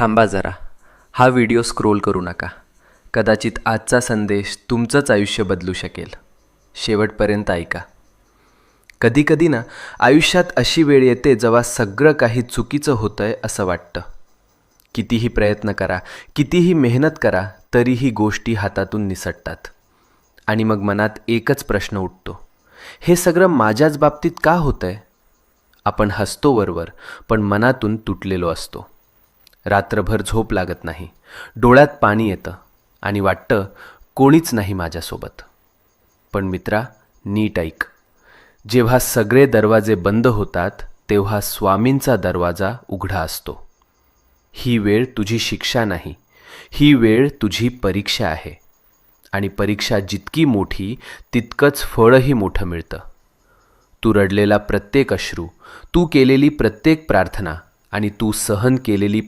थांबा जरा, हा व्हिडिओ स्क्रोल करू नका. कदाचित आजचा संदेश तुमचंच आयुष्य बदलू शकेल. शेवटपर्यंत ऐका. कधीकधी ना आयुष्यात अशी वेळ येते जेव्हा सगळं काही चुकीचं होतंय असं वाटतं. कितीही प्रयत्न करा, कितीही मेहनत करा, तरीही गोष्टी हातातून निसटतात. आणि मग मनात एकच प्रश्न उठतो, हे सगळं माझ्याच बाबतीत का होतंय? आपण हसतो वरवर, पण मनातून तुटलेलो असतो. रात्रभर झोप लागत नाही, डोळ्यात पाणी येतं आणि वाटतं कोणीच नाही माझ्यासोबत. पण मित्रा, नीट ऐक. जेव्हा सगळे दरवाजे बंद होतात तेव्हा स्वामींचा दरवाजा उघडा असतो. ही वेळ तुझी शिक्षा नाही, ही वेळ तुझी परीक्षा आहे. आणि परीक्षा जितकी मोठी तितकंच फळही मोठं मिळतं. तू रडलेला प्रत्येक अश्रू, तू केलेली प्रत्येक प्रार्थना आणि तू सहन केलेली